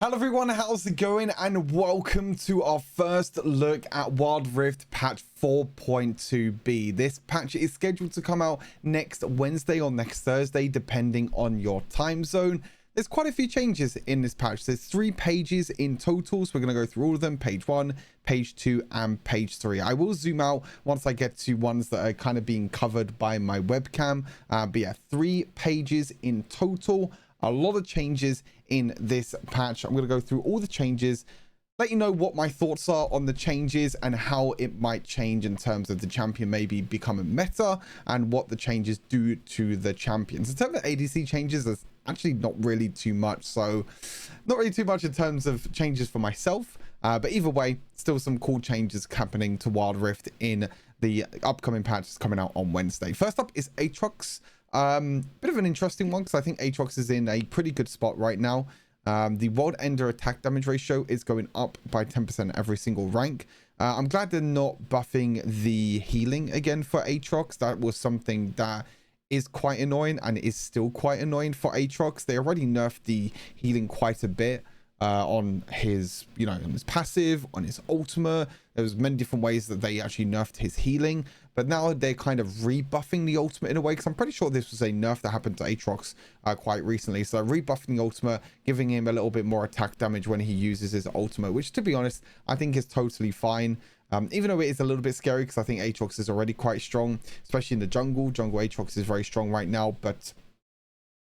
Hello everyone, how's it going? And welcome to our first look at Wild Rift patch 4.2b. This patch is scheduled to come out next Wednesday or next Thursday, depending on your time zone. There's quite a few changes in this patch. There's 3 pages in total, so we're going to go through all of them: page 1, page 2, and page 3. I will zoom out once I get to ones that are kind of being covered by my webcam. But yeah, 3 pages in total. A lot of changes in this patch. I'm going to go through all the changes, let you know what my thoughts are on the changes and how it might change in terms of the champion maybe becoming meta and what the changes do to the champions. In terms of ADC changes, there's actually not really too much. So not really too much in terms of changes for myself. But either way, still some cool changes happening to Wild Rift in the upcoming patch that's coming out on Wednesday. First up is Aatrox. Bit of an interesting one because I think Aatrox is in a pretty good spot right now. The World Ender attack damage ratio is going up by 10% every single rank. I'm glad they're not buffing the healing again for Aatrox. That was something that is quite annoying and is still quite annoying for Aatrox. They already nerfed the healing quite a bit on his, on his passive, on his ultimate. There was many different ways that they actually nerfed his healing, but now they're kind of rebuffing the ultimate in a way, because I'm pretty sure this was a nerf that happened to Aatrox quite recently. So rebuffing the ultimate, giving him a little bit more attack damage when he uses his ultimate, which, to be honest, I think is totally fine. Even though it is a little bit scary because I think Aatrox is already quite strong, especially in the jungle. Jungle Aatrox is very strong right now, but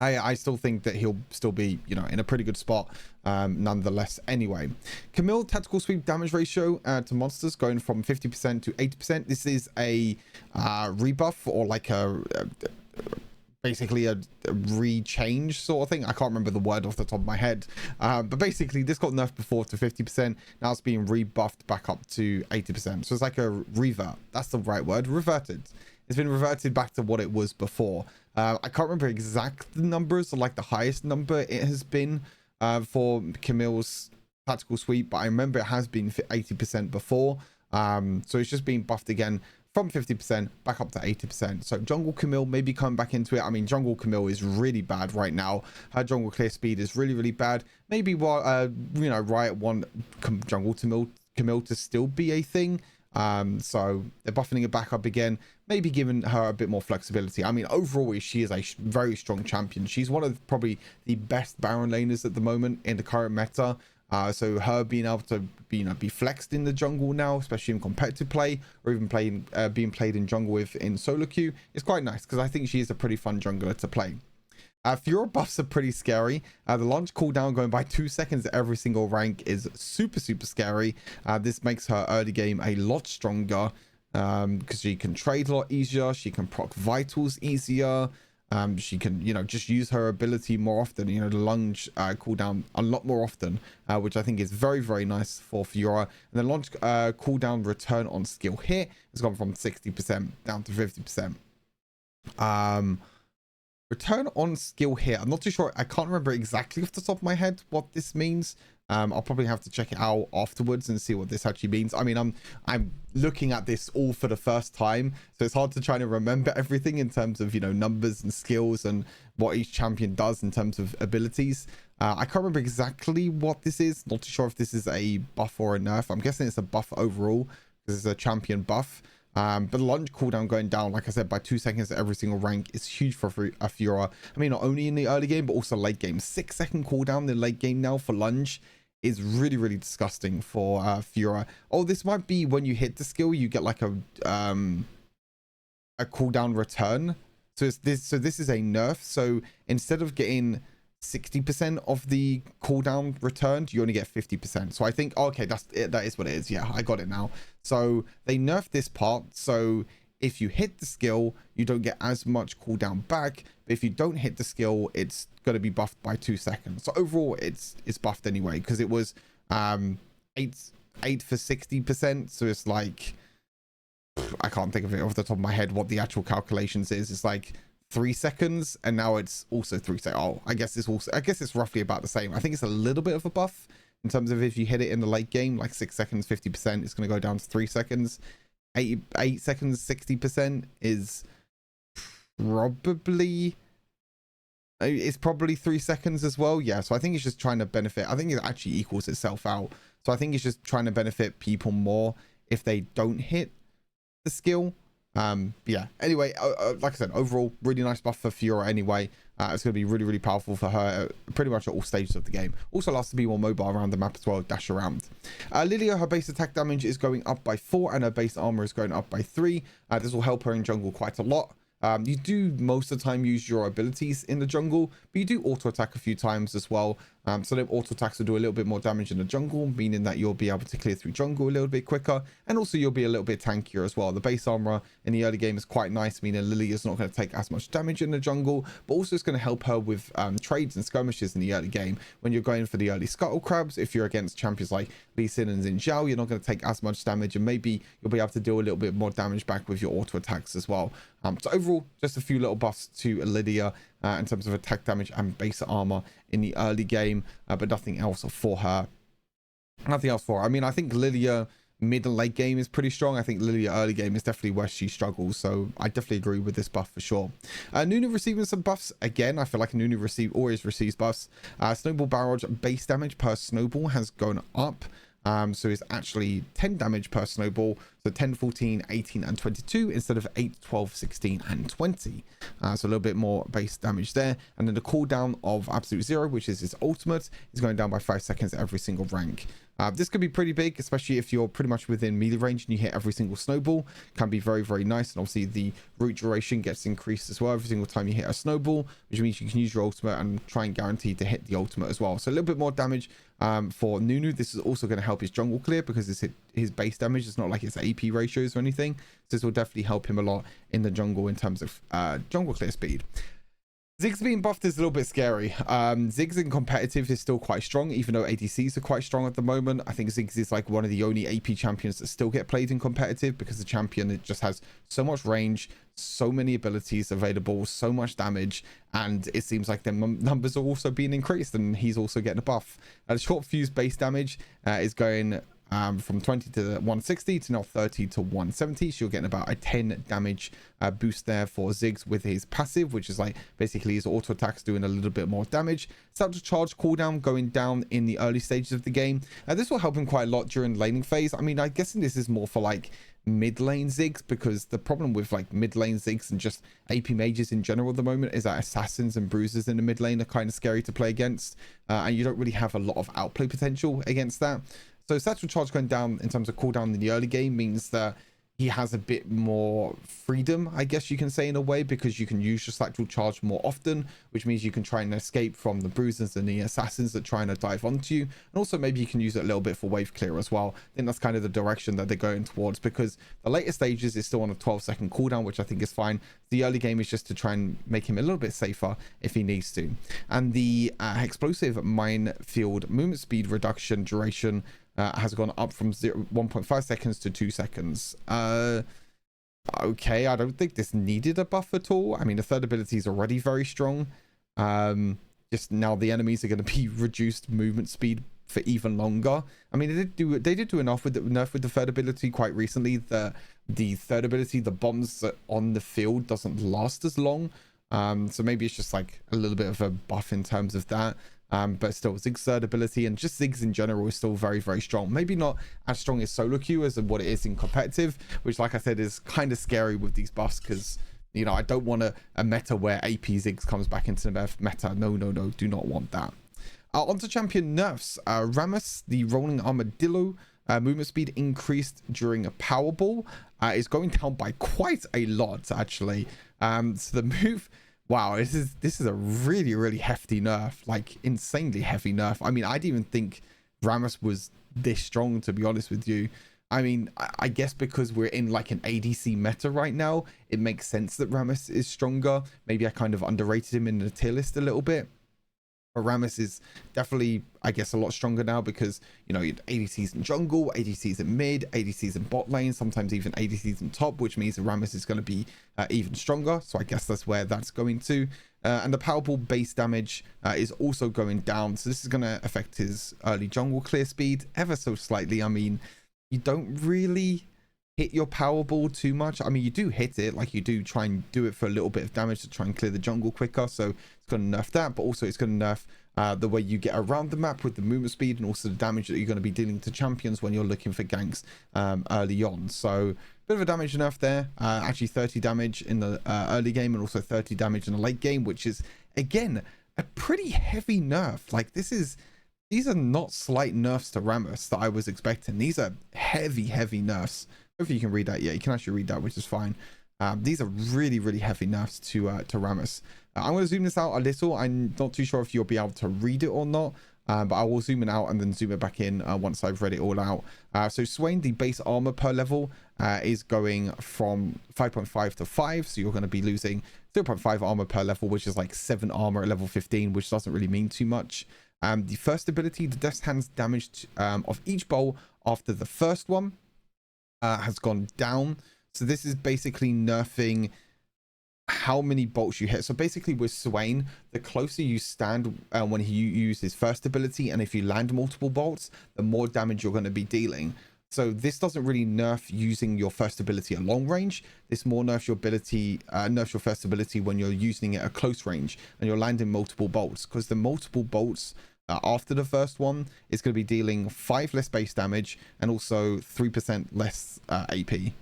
I still think that he'll still be, in a pretty good spot nonetheless. Anyway, Camille tactical sweep damage ratio to monsters going from 50% to 80%. This is a rebuff, or like basically a rechange sort of thing. I can't remember the word off the top of my head, but basically this got nerfed before to 50%. Now it's being rebuffed back up to 80%. So it's like a revert. That's the right word. Reverted. It's been reverted back to what it was before. I can't remember exact numbers, or like the highest number it has been for Camille's tactical sweep, but I remember it has been 80% before. So it's just being buffed again from 50% back up to 80%. So Jungle Camille maybe come back into it. I mean, Jungle Camille is really bad right now. Her jungle clear speed is really, really bad. Maybe what Riot want Jungle Camille to still be a thing. So they're buffing it back up again, maybe giving her a bit more flexibility. I mean, overall, she is a very strong champion. She's one of probably the best Baron laners at the moment in the current meta. So her being able to be flexed in the jungle now, especially in competitive play, or even being played in jungle in solo queue, is quite nice, because I think she is a pretty fun jungler to play. Fiora buffs are pretty scary. The launch cooldown going by 2 seconds at every single rank is super, super scary. This makes her early game a lot stronger, because she can trade a lot easier. She can proc vitals easier. She can, just use her ability more often, the lunge cooldown a lot more often, which I think is very, very nice for Fiora. And the launch cooldown return on skill hit has gone from 60% down to 50%. Return on skill hit, I'm not too sure. I can't remember exactly off the top of my head what this means. I'll probably have to check it out afterwards and see what this actually means. I mean, I'm looking at this all for the first time, so it's hard to try to remember everything in terms of numbers and skills and what each champion does in terms of abilities. I can't remember exactly what this is. Not too sure if this is a buff or a nerf. I'm guessing it's a buff overall because it's a champion buff. But the launch cooldown going down, like I said, by 2 seconds at every single rank is huge for Fiora. I mean, not only in the early game, but also late game. 6-second cooldown in the late game now for lunge is really, really disgusting for Fiora. Oh, this might be when you hit the skill, you get like a cooldown return. So this is a nerf. So instead of getting 60% of the cooldown returned, you only get 50%. So I think, okay, that's it. That is what it is. Yeah, I got it now. So they nerfed this part. So if you hit the skill, you don't get as much cooldown back. But if you don't hit the skill, it's going to be buffed by 2 seconds. So overall, it's buffed anyway, because it was 8 for 60%. So it's like, I can't think of it off the top of my head what the actual calculations is. It's like 3 seconds, and now it's also 3 seconds. Oh, I guess it's roughly about the same. I think it's a little bit of a buff in terms of if you hit it in the late game, like 6 seconds, 50%, it's going to go down to 3 seconds. 8 seconds, 60% is probably It's probably 3 seconds as well. Yeah, so I think it's just trying to benefit. I think it actually equals itself out. So I think it's just trying to benefit people more if they don't hit the skill. Yeah, anyway, like I said, overall really nice buff for Fiora anyway. It's going to be really powerful for her pretty much at all stages of the game. Also allows to be more mobile around the map as well, dash around. Lilia, her base attack damage is going up by 4 and her base armor is going up by 3. This will help her in jungle quite a lot. You do most of the time use your abilities in the jungle, but you do auto attack a few times as well. So the auto attacks will do a little bit more damage in the jungle, meaning that you'll be able to clear through jungle a little bit quicker, and also you'll be a little bit tankier as well. The base armor in the early game is quite nice, meaning Lily is not going to take as much damage in the jungle, but also it's going to help her with trades and skirmishes in the early game. When you're going for the early scuttle crabs, if you're against champions like Lee Sin and Xin Zhao, you're not going to take as much damage, and maybe you'll be able to deal a little bit more damage back with your auto attacks as well. So overall, just a few little buffs to Lydia in terms of attack damage and base armor in the early game, but nothing else for her. Nothing else for her. I mean, I think Lydia mid and late game is pretty strong. I think Lydia early game is definitely where she struggles, so I definitely agree with this buff for sure. Nunu receiving some buffs again. I feel like Nunu always receives buffs. Snowball barrage base damage per snowball has gone up. So it's actually 10 damage per snowball, so 10, 14, 18 and 22 instead of 8, 12, 16 and 20. So a little bit more base damage there. And then the cooldown of absolute zero, which is his ultimate, is going down by 5 seconds every single rank. This could be pretty big, especially if you're pretty much within melee range and you hit every single snowball. Can be very nice, and obviously the root duration gets increased as well every single time you hit a snowball, which means you can use your ultimate and try and guarantee to hit the ultimate as well. So a little bit more damage for Nunu. This is also going to help his jungle clear because it's his base damage. It's not like it's AP ratios or anything, so this will definitely help him a lot in the jungle in terms of jungle clear speed. Ziggs being buffed is a little bit scary. Ziggs in competitive is still quite strong, even though ADCs are quite strong at the moment. I think Ziggs is like one of the only AP champions that still get played in competitive because the champion, it just has so much range, so many abilities available, so much damage, and it seems like their numbers are also being increased, and he's also getting a buff. The short fuse base damage is going from 20 to 160 to now 30 to 170, so you're getting about a 10 damage boost there for Ziggs with his passive, which is like basically his auto attacks doing a little bit more damage. Start to charge cooldown going down in the early stages of the game. This will help him quite a lot during the laning phase. I mean, I'm guessing this is more for like mid lane Ziggs, because the problem with like mid lane Ziggs and just AP mages in general at the moment is that assassins and bruisers in the mid lane are kind of scary to play against, and you don't really have a lot of outplay potential against that. So satchel charge going down in terms of cooldown in the early game means that he has a bit more freedom, I guess you can say, in a way, because you can use your satchel charge more often, which means you can try and escape from the bruisers and the assassins that try and dive onto you. And also maybe you can use it a little bit for wave clear as well. I think that's kind of the direction that they're going towards, because the later stages is still on a 12-second cooldown, which I think is fine. The early game is just to try and make him a little bit safer if he needs to. And the explosive minefield movement speed reduction duration has gone up from 1.5 seconds to 2 seconds. Okay, I don't think this needed a buff at all. I mean, the third ability is already very strong. Just now the enemies are going to be reduced movement speed for even longer. I mean, they did do enough with the nerf with the third ability quite recently. The third ability, the bombs on the field doesn't last as long. So maybe it's just like a little bit of a buff in terms of that. But still, Ziggs' third ability and just Ziggs in general is still very strong. Maybe not as strong as solo queue as what it is in competitive, which, like I said, is kind of scary with these buffs, because, you know, I don't want a meta where AP Ziggs comes back into the meta. No, do not want that. Onto champion nerfs. Rammus, the rolling armadillo, movement speed increased during a powerball, is going down by quite a lot, actually. So the move... Wow, this is a really hefty nerf, like insanely heavy nerf. I mean, I didn't even think Rammus was this strong, to be honest with you. I mean, I guess because we're in like an ADC meta right now, it makes sense that Rammus is stronger. Maybe I kind of underrated him in the tier list a little bit. But Rammus is definitely, I guess, a lot stronger now because, you know, ADCs in jungle, ADCs in mid, ADCs in bot lane, sometimes even ADCs in top, which means Rammus is going to be even stronger. So I guess that's where that's going to. And the Powerball base damage is also going down. So this is going to affect his early jungle clear speed ever so slightly. I mean, you don't really hit your Powerball too much. I mean, you do hit it, like you do try and do it for a little bit of damage to try and clear the jungle quicker, so it's going to nerf that, but also it's going to nerf the way you get around the map with the movement speed, and also the damage that you're going to be dealing to champions when you're looking for ganks early on. So bit of a damage nerf there, actually 30 damage in the early game and also 30 damage in the late game, which is again a pretty heavy nerf. Like these are not slight nerfs to Rammus that I was expecting. These are heavy nerfs. Hopefully you can read that. Yeah, you can actually read that, which is fine. These are really heavy nerfs to Rammus. I'm going to zoom this out a little. I'm not too sure if you'll be able to read it or not, but I will zoom it out and then zoom it back in once I've read it all out. So Swain, the base armor per level is going from 5.5 to 5, so you're going to be losing 0.5 armor per level, which is like 7 armor at level 15, which doesn't really mean too much. The first ability, the Death Hand's damage of each bowl after the first one has gone down. So this is basically nerfing how many bolts you hit. So basically with Swain, the closer you stand when he uses his first ability, and if you land multiple bolts, the more damage you're going to be dealing. So this doesn't really nerf using your first ability at long range. This more nerfs your ability, nerfs your first ability when you're using it at close range and you're landing multiple bolts, because the multiple bolts after the first one is going to be dealing 5 less base damage and also 3% less AP.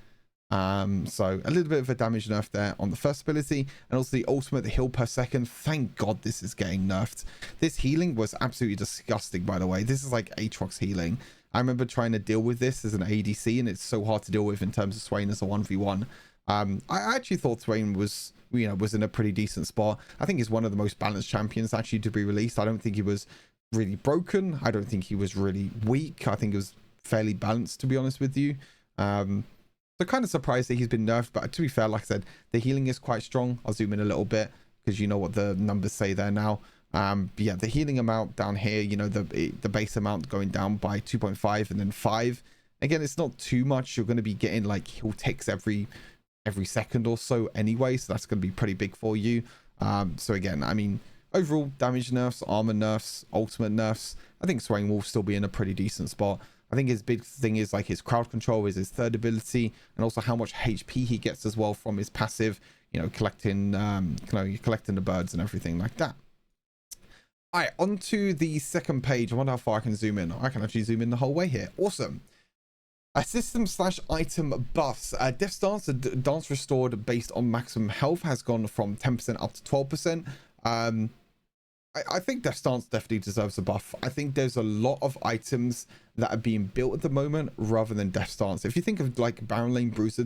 So a little bit of a damage nerf there on the first ability, and also the ultimate, the heal per second. Thank God this is getting nerfed. This healing was absolutely disgusting, by the way. This is like Aatrox healing. I remember trying to deal with this as an ADC, and it's so hard to deal with in terms of Swain as a 1v1. I actually thought Swain was, you know, was in a pretty decent spot. I think he's one of the most balanced champions actually to be released. I don't think he was really broken. I don't think he was really weak. I think it was fairly balanced, to be honest with you. So kind of surprised that he's been nerfed, but to be fair, like I said, the healing is quite strong. I'll zoom in a little bit because you know what the numbers say there now. But yeah, the healing amount down here, you know, the base amount going down by 2.5 and then 5. Again, it's not too much. You're going to be getting like heal ticks every second or so anyway, so that's going to be pretty big for you. So again, I mean, overall damage nerfs, armor nerfs, ultimate nerfs, I think Swain will still be in a pretty decent spot. I think his big thing is like his crowd control is his third ability, and also how much HP he gets as well from his passive, you know, collecting the birds and everything like that. All right, on to the second page. I wonder how far I can zoom in. I can actually zoom in the whole way here. Awesome. A system/item buffs. Death Stance, a dance restored based on maximum health, has gone from 10% up to 12%. I think Death Stance definitely deserves a buff. I think there's a lot of items that are being built at the moment rather than Death Stance. If you think of like Baron Lane Bruiser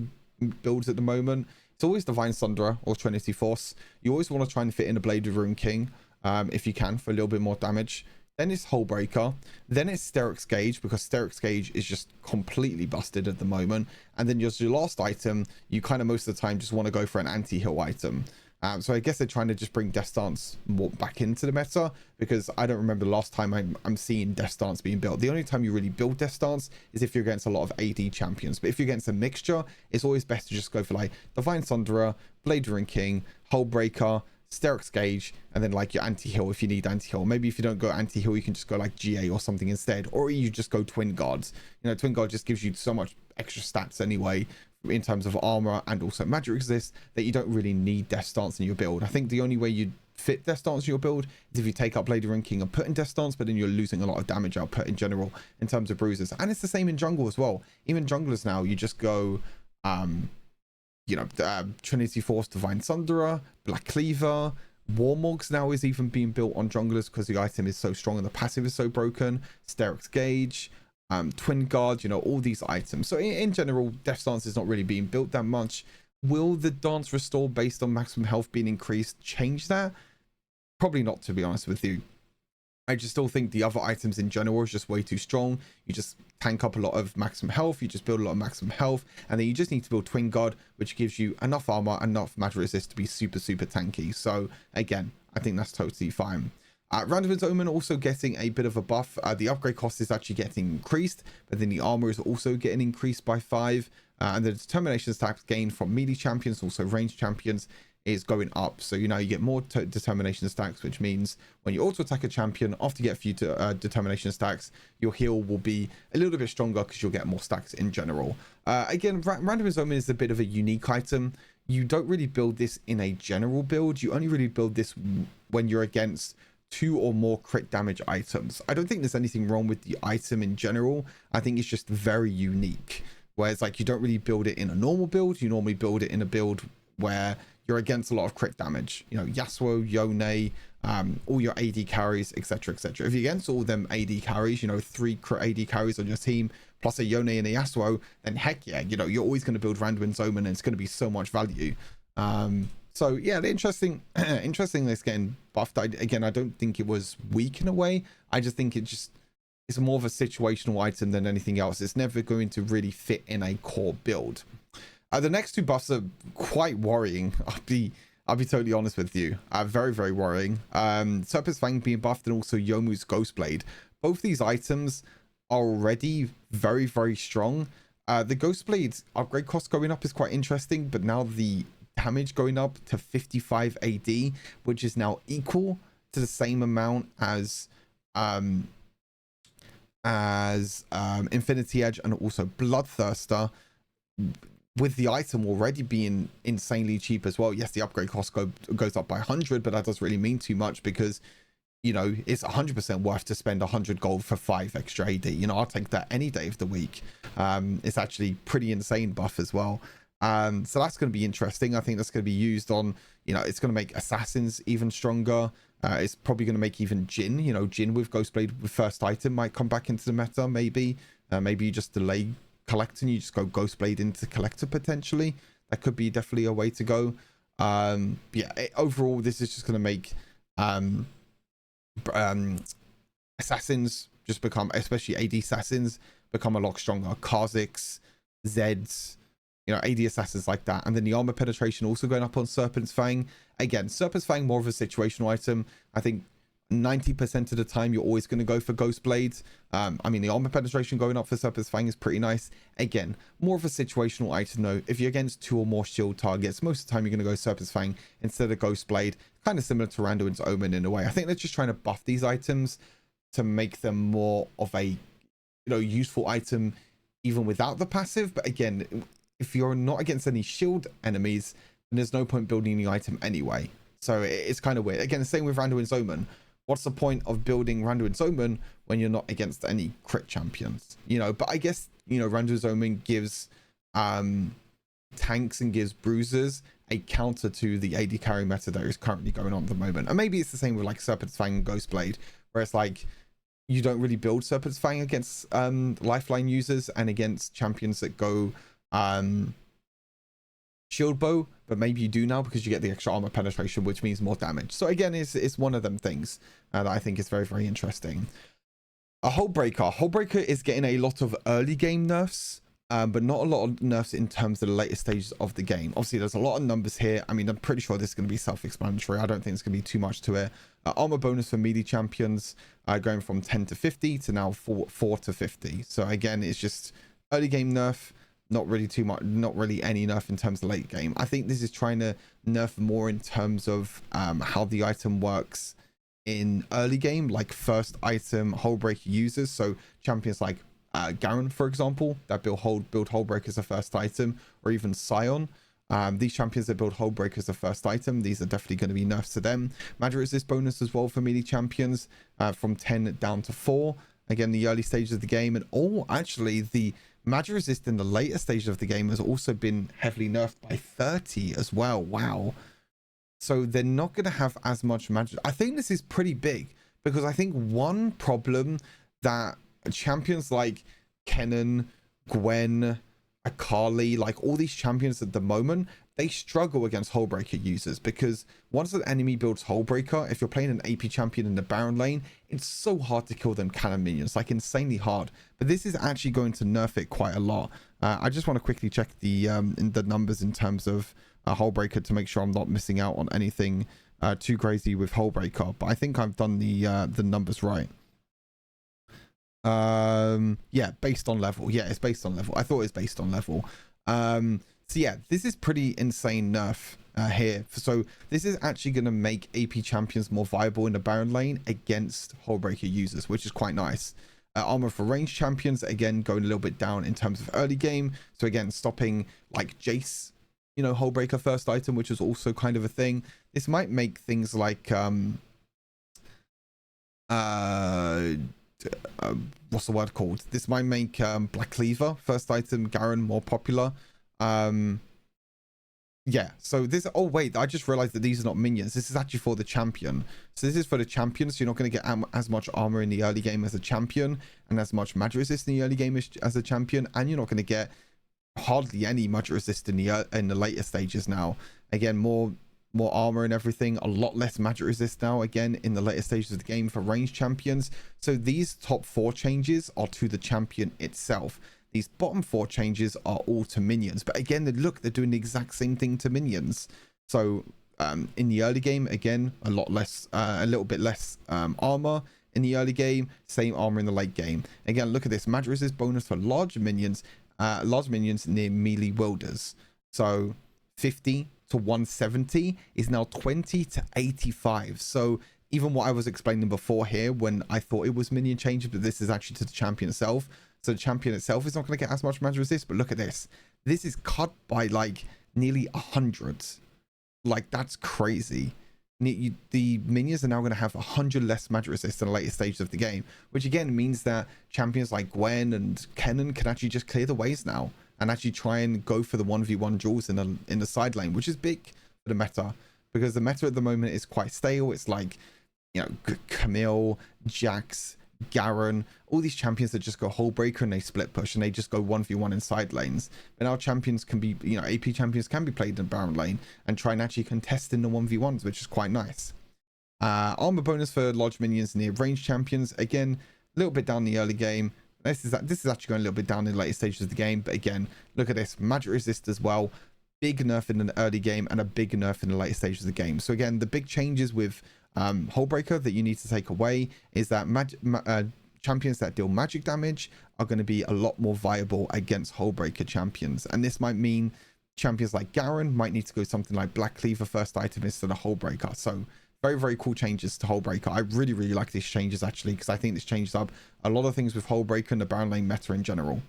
builds at the moment, it's always Divine Sunderer or Trinity Force. You always want to try and fit in a Blade of Rune King if you can for a little bit more damage. Then it's Hullbreaker. Then it's Sterix Gauge, because Sterix Gauge is just completely busted at the moment. And then just your last item, you kind of most of the time just want to go for an anti-heal item. So I guess they're trying to just bring Death Stance more back into the meta, because I don't remember the last time I'm seeing Death Stance being built. The only time you really build Death Stance is if you're against a lot of AD champions. But if you're against a mixture, it's always best to just go for like Divine Sunderer, Blade Ring King, Hullbreaker, Sterix Gauge, and then like your anti-heal if you need anti-heal. Maybe if you don't go anti-heal, you can just go like GA or something instead, or you just go Twin Guards. You know, Twin Guard just gives you so much extra stats anyway in terms of armor and also magic resist that you don't really need Death Stance in your build. I think the only way you'd fit Death Stance in your build is if you take up Blade Ring King and put in Death Stance, but then you're losing a lot of damage output in general in terms of bruises. And it's the same in jungle as well. Even junglers now, you just go Trinity Force, Divine Sunderer, Black Cleaver. Warmogs now is even being built on junglers because the item is so strong and the passive is so broken. Sterix Gauge, Twin Guard, you know, all these items. So in general, Death Stance is not really being built that much. Will the dance restore based on maximum health being increased change that? Probably not, to be honest with you. I just still think the other items in general is just way too strong. You just tank up a lot of maximum health, you just build a lot of maximum health, and then you just need to build Twin Guard, which gives you enough armor, enough magic resist to be super tanky. So again, I think that's totally fine. Random's Omen also getting a bit of a buff. The upgrade cost is actually getting increased, but then the armor is also getting increased by 5. And the determination stats gained from melee champions, also ranged champions, is going up. So, you know, you get more determination stacks, which means when you auto attack a champion, after you get a few determination stacks, your heal will be a little bit stronger because you'll get more stacks in general. Again, Randomized Omen is a bit of a unique item. You don't really build this in a general build. You only really build this when you're against 2 or more crit damage items. I don't think there's anything wrong with the item in general. I think it's just very unique. Whereas like you don't really build it in a normal build. You normally build it in a build where you're against a lot of crit damage. You know, Yasuo, Yone, all your AD carries, etc, etc. If you're against all them AD carries, you know, 3 crit AD carries on your team plus a Yone and a Yasuo, then heck yeah, you know, you're always going to build Randomized Omen and it's going to be so much value. So yeah, the interesting this getting buffed. Again, I don't think it was weak in a way. I just think it's more of a situational item than anything else. It's never going to really fit in a core build. The next 2 buffs are quite worrying. I'll be totally honest with you. Very, very worrying. Serpent's Fang being buffed and also Yomu's Ghostblade. Both these items are already very, very strong. The Ghostblade upgrade cost going up is quite interesting, but now the damage going up to 55 AD, which is now equal to the same amount as Infinity Edge and also Bloodthirster, with the item already being insanely cheap as well. Yes, the upgrade cost goes up by 100, but that doesn't really mean too much because, you know, it's 100% worth to spend 100 gold for 5 extra AD. You know, I'll take that any day of the week. It's actually pretty insane buff as well. So that's going to be interesting. I think that's going to be used on, you know, it's going to make assassins even stronger. It's probably going to make even Jhin, you know, Jhin with Ghostblade with first item might come back into the meta. Maybe you just delay collector and you just go Ghostblade into collector potentially. That could be definitely a way to go. Yeah, overall this is just going to make assassins just become, especially AD assassins, become a lot stronger. Kha'Zix, Zeds, you know, AD assassins like that. And then the armor penetration also going up on Serpent's Fang. Again, Serpent's Fang more of a situational item. I think 90% of the time you're always going to go for Ghostblade. I mean, the armor penetration going up for Serpent's Fang is pretty nice. Again, more of a situational item though. If you're against 2 or more shield targets, most of the time you're going to go Serpent's Fang instead of Ghostblade. Kind of similar to Randomized Omen in a way. I think they're just trying to buff these items to make them more of a, you know, useful item even without the passive. But again, if you're not against any shield enemies, then there's no point building the item anyway. So it's kind of weird. Again, the same with Randomized Omen. What's the point of building Randomized Omen when you're not against any crit champions? You know, but I guess, you know, Randomized Omen gives tanks and gives bruisers a counter to the AD carry meta that is currently going on at the moment. And maybe it's the same with like Serpent's Fang and Ghostblade, where it's like you don't really build Serpent's Fang against lifeline users and against champions that go shield bow, but maybe you do now because you get the extra armor penetration, which means more damage. So again, it's one of them things that I think is very, very interesting. A Hullbreaker is getting a lot of early game nerfs, but not a lot of nerfs in terms of the later stages of the game. Obviously there's a lot of numbers here. I mean, I'm pretty sure this is going to be self-explanatory. I don't think it's going to be too much to it. Armor bonus for melee champions going from 10 to 50 to now 4 to 50. So again, it's just early game nerf. Not really too much, not really any nerf in terms of late game. I think this is trying to nerf more in terms of how the item works in early game, like first item Hullbreaker users. So champions like Garen, for example, that build Hullbreaker as a first item, or even Sion. These champions that build Hullbreaker as a first item, these are definitely going to be nerfs to them. Magic resist bonus as well for melee champions from 10 down to 4. Again, the early stages of the game, and actually the magic resist in the later stages of the game has also been heavily nerfed by 30 as well. Wow. So they're not going to have as much magic. I think this is pretty big because I think one problem that champions like Kennen, Gwen, Akali, like all these champions at the moment, they struggle against Hullbreaker users because once an enemy builds Hullbreaker, if you're playing an AP champion in the Baron lane, it's so hard to kill them cannon minions, like insanely hard. But this is actually going to nerf it quite a lot. I just want to quickly check the numbers in terms of Hullbreaker to make sure I'm not missing out on anything too crazy with Hullbreaker. But I think I've done the numbers right. Yeah, based on level. Yeah, it's based on level. I thought it was based on level. So yeah, this is pretty insane nerf here. So this is actually going to make AP champions more viable in the Baron lane against Hullbreaker users, which is quite nice. Armor for range champions, again, going a little bit down in terms of early game. So again, stopping like Jace, you know, Hullbreaker first item, which is also kind of a thing. This might make things like what's the word called? This might make Black Cleaver first item Garen more popular. Yeah, so this, oh wait, I just realized that these are not minions. This is actually for the champion. So this is for the champion, so you're not going to get as much armor in the early game as a champion, and as much magic resist in the early game as a champion, and you're not going to get hardly any magic resist in the later stages now. Again, more armor and everything, a lot less magic resist now, again, in the later stages of the game for ranged champions. So these top 4 changes are to the champion itself. These bottom 4 changes are all to minions, but again, look, they're doing the exact same thing to minions. So in the early game, again, a little bit less armor in the early game, same armor in the late game. Again, look at this magic resist bonus for large minions near melee wielders. So 50 to 170 is now 20 to 85. So even what I was explaining before here, when I thought it was minion changes, but this is actually to the champion itself. So the champion itself is not going to get as much magic resist, but look at this. This is cut by like nearly 100. Like, that's crazy. The minions are now going to have 100 less magic resist in the later stages of the game, which again means that champions like Gwen and Kennen can actually just clear the ways now and actually try and go for the 1v1 duels in the side lane, which is big for the meta, because the meta at the moment is quite stale. It's like, you know, Camille, Jax, Garen, all these champions that just go Hullbreaker and they split push and they just go 1v1 in side lanes. And our champions can be, you know, AP champions can be played in Baron lane and try and actually contest in the 1v1s, which is quite nice. Armor bonus for large minions near range champions, again, a little bit down the early game. This is actually going a little bit down in the later stages of the game, but again, look at this, magic resist as well. Big nerf in the early game and a big nerf in the later stages of the game. So again, the big changes with Hullbreaker that you need to take away is that champions that deal magic damage are going to be a lot more viable against Hullbreaker champions, and this might mean champions like Garen might need to go something like Black Cleaver first item instead of Hullbreaker. So very, very cool changes to Hullbreaker. I really, really like these changes actually, because I think this changes up a lot of things with Hullbreaker and the Baron lane meta in general.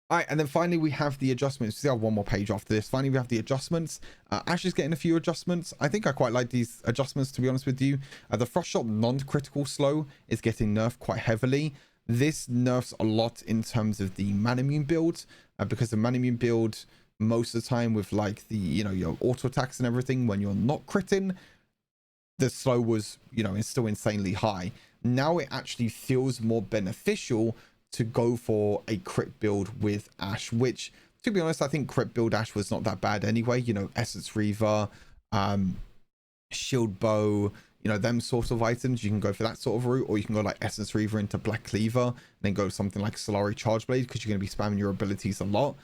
All right, and then finally we have the adjustments. We have one more page after this. Finally, we have the adjustments. Ash is getting a few adjustments. I think I quite like these adjustments, to be honest with you. The Frost Shot non-critical slow is getting nerfed quite heavily. This nerfs a lot in terms of the Manamune build, because the Manamune build, most of the time with like the, you know, your auto attacks and everything, when you're not critting, the slow was, you know, it's still insanely high. Now it actually feels more beneficial to go for a crit build with Ash, which, to be honest, I think crit build Ash was not that bad anyway. You know, Essence Reaver, Shield Bow, you know, them sort of items, you can go for that sort of route, or you can go like Essence Reaver into Black Cleaver and then go something like Solari Charge Blade, because you're going to be spamming your abilities a lot.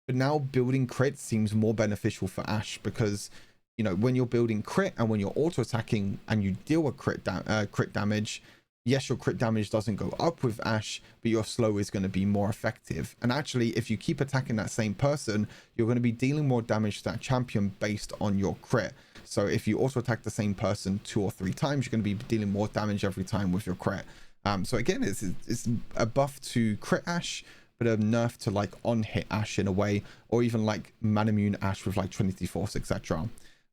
But now building crit seems more beneficial for Ash, because, you know, when you're building crit and when you're auto attacking and you deal a crit damage, yes, your crit damage doesn't go up with Ash, but your slow is going to be more effective. And actually, if you keep attacking that same person, you're going to be dealing more damage to that champion based on your crit. So if you also attack the same person 2 or 3 times, you're going to be dealing more damage every time with your crit. So again, it's a buff to crit Ash, but a nerf to like on-hit Ash in a way, or even like Manamune Ash with like Trinity Force, etc.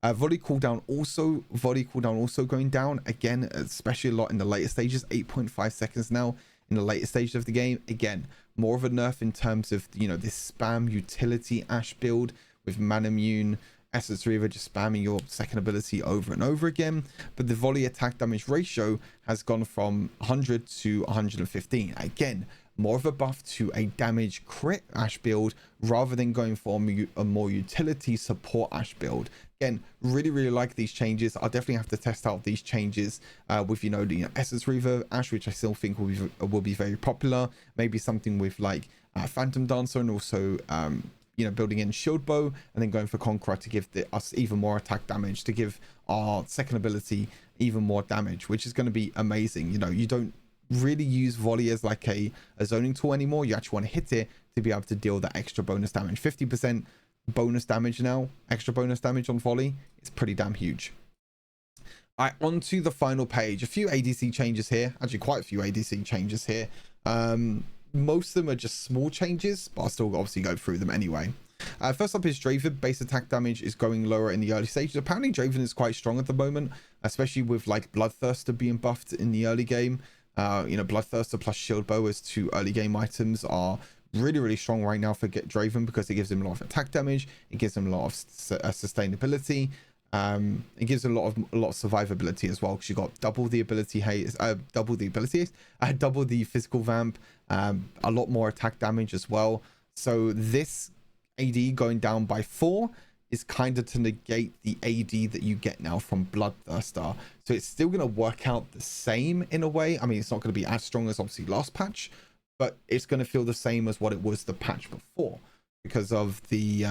Volley cooldown also going down again, especially a lot in the later stages. 8.5 seconds now in the later stages of the game. Again, more of a nerf in terms of, you know, this spam utility Ash build with Manamune, Essence Reaver just spamming your second ability over and over again. But the volley attack damage ratio has gone from 100 to 115. Again, more of a buff to a damage crit Ash build rather than going for a more utility support Ash build. Again, really, really like these changes. I'll definitely have to test out these changes with, you know, the Essence Reaver Ash, which I still think will be very popular. Maybe something with like Phantom Dancer, and also you know, building in Shield Bow, and then going for Conqueror to give us even more attack damage, to give our second ability even more damage, which is going to be amazing. You know, you don't really use volley as like a zoning tool anymore. You actually want to hit it to be able to deal that extra bonus damage. 50% bonus damage now, extra bonus damage on volley. It's pretty damn huge. All right, on to the final page. A few ADC changes here. Actually, quite a few ADC changes here. Most of them are just small changes, but I'll still obviously go through them anyway. First up is Draven. Base attack damage is going lower in the early stages. Apparently Draven is quite strong at the moment, especially with like Bloodthirster being buffed in the early game. You know, Bloodthirster plus Shield Bow as 2 early game items are really strong right now for Draven, because it gives him a lot of attack damage, it gives him a lot of sustainability, it gives a lot of survivability as well, because you got double the ability haste, double the physical vamp, a lot more attack damage as well. So this AD going down by 4 is kind of to negate the AD that you get now from Bloodthirster. So it's still going to work out the same in a way. I mean, it's not going to be as strong as obviously last patch, but it's going to feel the same as what it was the patch before, because of the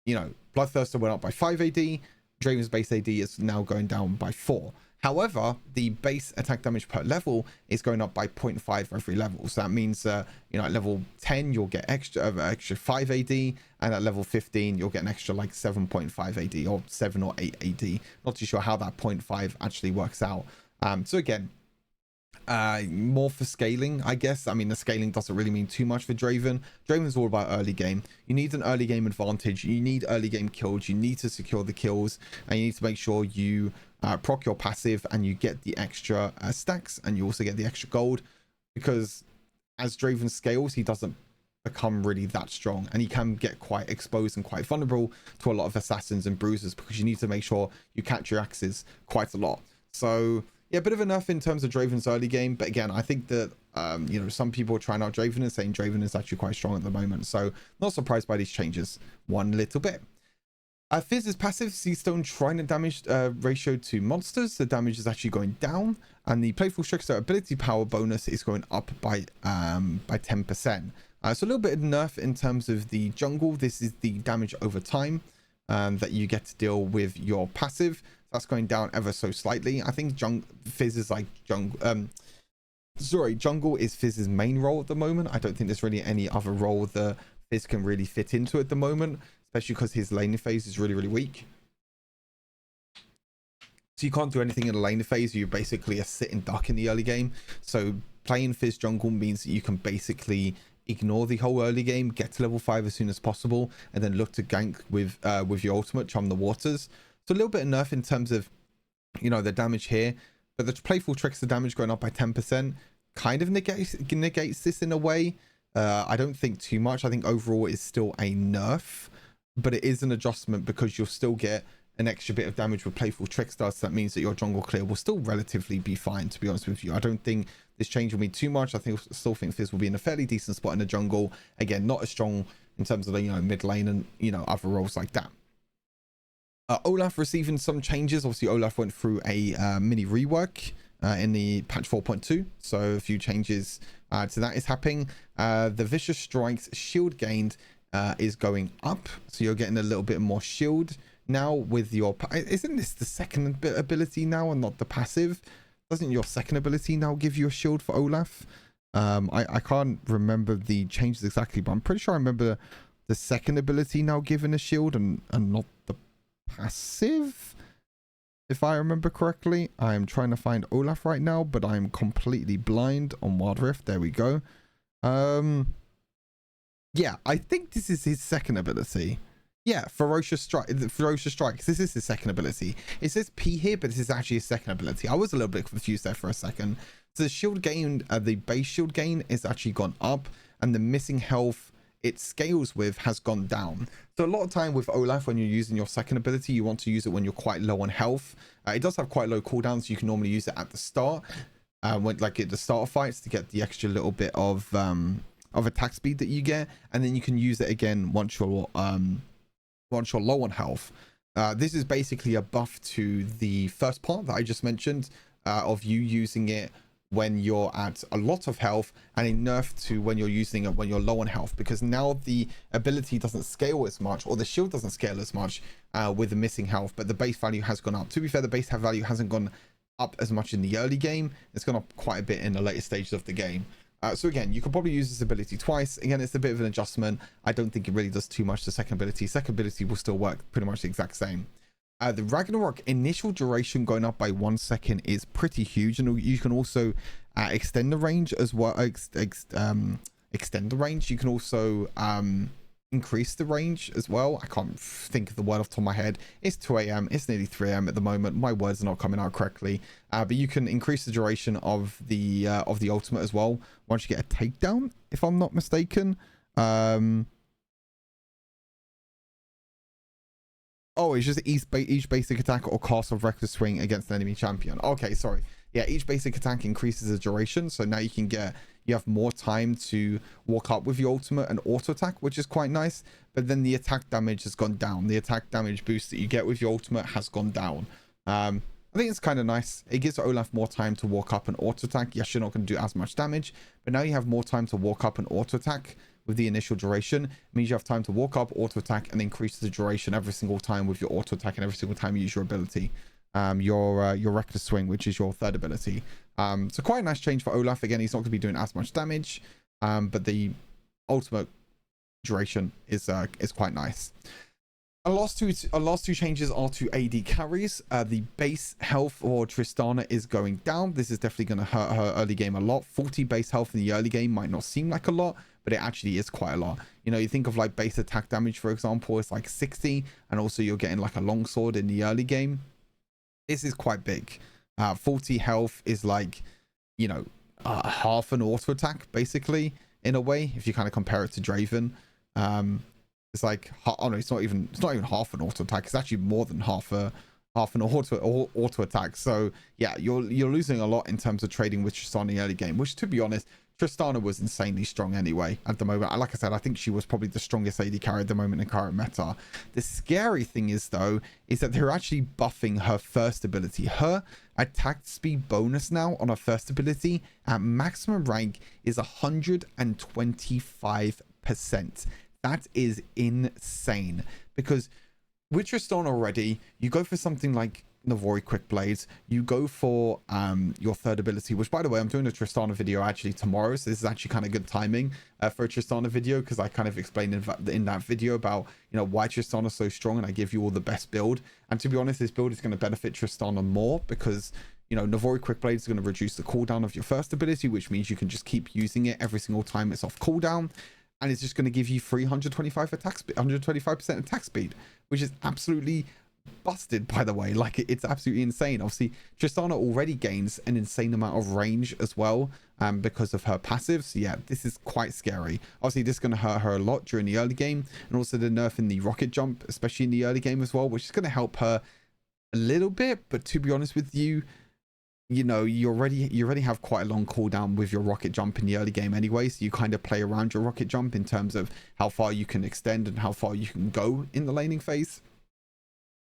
you know, Bloodthirster went up by 5 AD, Draven's base AD is now going down by 4. However, the base attack damage per level is going up by 0.5 for every level. So that means, you know, at level 10, you'll get extra 5 AD. And at level 15, you'll get an extra like 7.5 AD or 7 or 8 AD. Not too sure how that 0.5 actually works out. So again, more for scaling, I guess. I mean, the scaling doesn't really mean too much for Draven. Draven's all about early game. You need an early game advantage. You need early game kills. You need to secure the kills. And you need to make sure you proc your passive and you get the extra stacks, and you also get the extra gold, because as Draven scales, he doesn't become really that strong, and he can get quite exposed and quite vulnerable to a lot of assassins and bruisers, because you need to make sure you catch your axes quite a lot. So yeah, a bit of a nerf in terms of Draven's early game, but again, I think that you know, some people are trying out Draven and saying Draven is actually quite strong at the moment, so not surprised by these changes one little bit. Fizz's passive Seastone Trident damage ratio to monsters, the damage is actually going down, and the Playful Trickster ability power bonus is going up by 10%. So a little bit of nerf in terms of the jungle. This is the damage over time that you get to deal with your passive. That's going down ever so slightly. I think Fizz is like jungle is Fizz's main role at the moment. I don't think there's really any other role that Fizz can really fit into at the moment, especially because his laning phase is really weak. So you can't do anything in the laning phase. You're basically a sitting duck in the early game. So playing Fizz jungle means that you can basically ignore the whole early game, get to level 5 as soon as possible, and then look to gank with your ultimate, Chum the Waters. So a little bit of nerf in terms of, you know, the damage here, but the Playful Trickster damage going up by 10% kind of negates this in a way. I don't think too much. I think overall it's still a nerf, but it is an adjustment, because you'll still get an extra bit of damage with Playful Trickster. So that means that your jungle clear will still relatively be fine, to be honest with you. I don't think this change will mean too much. I still think Fizz will be in a fairly decent spot in the jungle. Again, not as strong in terms of the, you know, mid lane and, you know, other roles like that. Olaf receiving some changes. Obviously, Olaf went through a mini rework in the patch 4.2, so a few changes to that is happening. The Vicious Strikes shield gained is going up, so you're getting a little bit more shield now with your... Isn't this the second ability now and not the passive? Doesn't your second ability now give you a shield for Olaf? I can't remember the changes exactly, but I'm pretty sure I remember the second ability now giving a shield and not the passive, if I remember correctly. I am trying to find Olaf right now, but I'm completely blind on Wild Rift. There we go. Yeah, I think this is his second ability. Yeah, Ferocious Strikes. This is his second ability. It says P here, but this is actually his second ability. I was a little bit confused there for a second. So the shield gain, the base shield gain is actually gone up, and the missing health it scales with has gone down. So a lot of time with Olaf, when you're using your second ability, you want to use it when you're quite low on health. It does have quite low cooldowns, so you can normally use it at the start, when like at the start of fights, to get the extra little bit of attack speed that you get, and then you can use it again once you're low on health. This is basically a buff to the first part that I just mentioned, of you using it when you're at a lot of health, and a nerf to when you're using it when you're low on health, because now the ability doesn't scale as much, or the shield doesn't scale as much with the missing health, but the base value has gone up. To be fair, the base value hasn't gone up as much in the early game. It's gone up quite a bit in the later stages of the game. So again, you can probably use this ability twice. Again, it's a bit of an adjustment. I don't think it really does too much to second ability. Second ability will still work pretty much the exact same. The Ragnarok initial duration going up by 1 second is pretty huge, and you can also extend the range as well. Extend the range. You can also increase the range as well. I can't think of the word off the top of my head. It's 2 a.m. It's nearly 3 a.m. at the moment. My words are not coming out correctly. But you can increase the duration of the ultimate as well once you get a takedown, if I'm not mistaken. Oh, it's just each basic attack or cast of reckless swing against an enemy champion. Okay, sorry. Yeah, each basic attack increases the duration, so now you have more time to walk up with your ultimate and auto attack, which is quite nice. But then the attack damage has gone down. The attack damage boost that you get with your ultimate has gone down. I think it's kind of nice. It gives Olaf more time to walk up and auto attack. Yes, you're not going to do as much damage, but now you have more time to walk up and auto attack. With the initial duration, it means you have time to walk up, auto attack, and increase the duration every single time with your auto attack and every single time you use your ability, your reckless swing, which is your third ability. So quite a nice change for Olaf. Again, he's not going to be doing as much damage, but the ultimate duration is quite nice. Our last two changes are to AD carries. The base health for Tristana is going down. This is definitely going to hurt her early game a lot. 40 base health in the early game might not seem like a lot, but it actually is quite a lot. You know, you think of like base attack damage, for example, it's like 60, and also you're getting like a longsword in the early game. This is quite big. 40 health is like, you know, half an auto attack, basically, in a way, if you kind of compare it to Draven. It's like, oh no, it's not even half an auto attack. It's actually more than half an auto attack. So yeah, you're losing a lot in terms of trading with Tristana in the early game, which, to be honest, Tristana was insanely strong anyway at the moment. Like I said, I think she was probably the strongest AD carry at the moment in current meta. The scary thing is, though, is that they're actually buffing her first ability. Her attack speed bonus now on her first ability at maximum rank is 125%. That is insane, because with Tristana already, you go for something like Navori Quick Blades, you go for your third ability, which, by the way, I'm doing a Tristana video actually tomorrow, so this is actually kind of good timing for a Tristana video, because I kind of explained in that video about, you know, why Tristana is so strong, and I give you all the best build. And to be honest, this build is going to benefit Tristana more, because, you know, Navori Quick Blades is going to reduce the cooldown of your first ability, which means you can just keep using it every single time it's off cooldown. And it's just going to give you 325 attack speed, 125% attack speed, which is absolutely busted, by the way. Like, it's absolutely insane. Obviously, Tristana already gains an insane amount of range as well, because of her passive. So yeah, this is quite scary. Obviously, this is going to hurt her a lot during the early game, and also the nerf in the rocket jump, especially in the early game as well, which is going to help her a little bit. But to be honest with you, you know, you already have quite a long cooldown with your rocket jump in the early game anyway, so you kind of play around your rocket jump in terms of how far you can extend and how far you can go in the laning phase.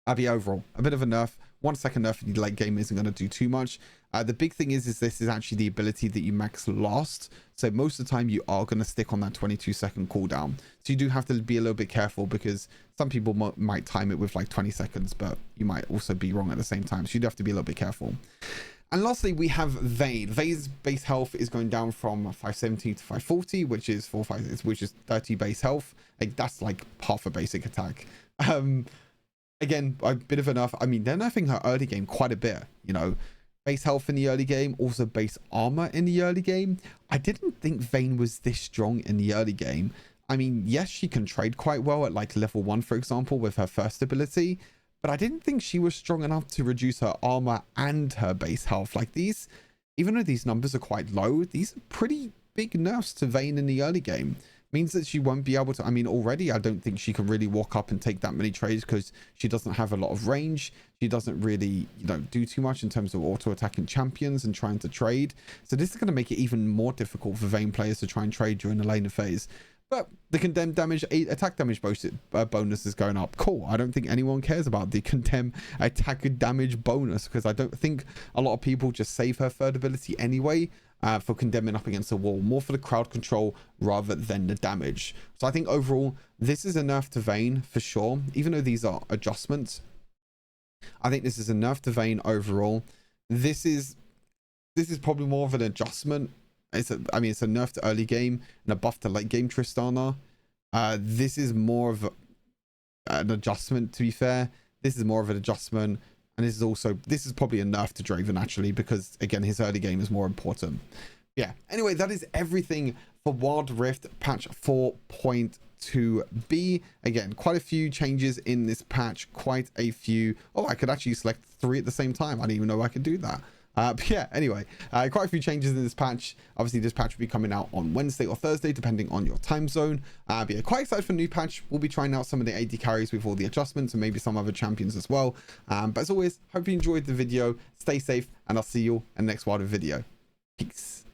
But overall, a bit of a nerf. 1 second nerf in the late game isn't going to do too much. The big thing is this is actually the ability that you max last, so most of the time you are going to stick on that 22-second cooldown. So you do have to be a little bit careful, because some people might time it with like 20 seconds, but you might also be wrong at the same time, so you'd have to be a little bit careful. And lastly, we have Vayne. Vayne's base health is going down from 570 to 540, which is 30 base health. Like, that's like half a basic attack. Again, a bit of a nerf. I mean, they're nerfing her early game quite a bit, you know. Base health in the early game, also base armor in the early game. I didn't think Vayne was this strong in the early game. I mean, yes, she can trade quite well at like level 1, for example, with her first ability, but I didn't think she was strong enough to reduce her armor and her base health. Like, these, even though these numbers are quite low, these are pretty big nerfs to Vayne in the early game. Means that she won't be able to, I mean, already I don't think she can really walk up and take that many trades, because she doesn't have a lot of range. She doesn't really, you know, do too much in terms of auto attacking champions and trying to trade. So this is going to make it even more difficult for Vayne players to try and trade during the laner phase. But the condemned damage, attack damage bonus is going up. Cool. I don't think anyone cares about the condemned attack damage bonus, because I don't think a lot of people just save her third ability anyway for condemning up against the wall. More for the crowd control rather than the damage. So I think overall, this is a nerf to Vayne for sure. Even though these are adjustments, I think this is a nerf to Vayne overall. This is probably more of an adjustment I mean, it's a nerf to early game and a buff to late game Tristana. This is more of an adjustment, to be fair. This is more of an adjustment, and this is probably a nerf to Draven, actually, because again, his early game is more important. Yeah, anyway, that is everything for Wild Rift patch 4.2b. Again, quite a few changes in this patch, quite a few. Oh, I could actually select 3 at the same time. I didn't even know I could do that. But yeah, anyway, quite a few changes in this patch. Obviously, this patch will be coming out on Wednesday or Thursday, depending on your time zone. But yeah, quite excited for a new patch. We'll be trying out some of the AD carries with all the adjustments and maybe some other champions as well. But as always, hope you enjoyed the video. Stay safe, and I'll see you all in the next Wild Rift video. Peace.